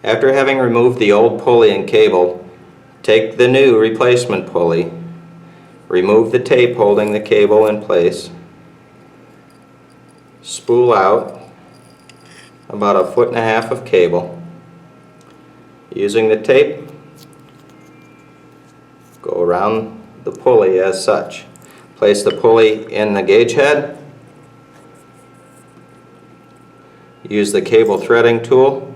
After having removed the old pulley and cable, take the new replacement pulley, remove the tape holding the cable in place, spool out about 1.5 feet of cable. Using the tape, go around the pulley as such. Place the pulley in the gauge head. Use the cable threading tool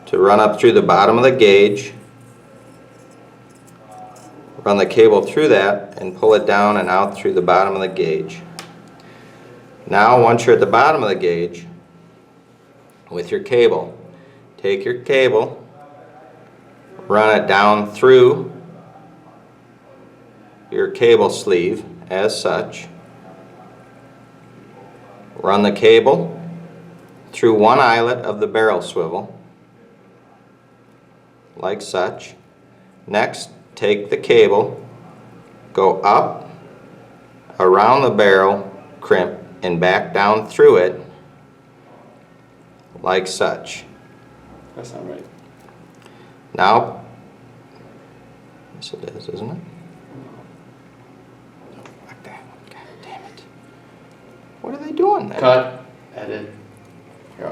to run up through the bottom of the gauge. Run the cable through that and pull it down and out through the bottom of the gauge. Now, once you're at the bottom of the gauge, with your cable, take your cable, run it down through your cable sleeve as such. Run the cable through one eyelet of the barrel swivel, like such. Next, take the cable, go up around the barrel crimp and back down through it, like such. That's not right. Now, yes it is, isn't it? Like that. God damn it. What are they doing there? Cut. Edit. Here.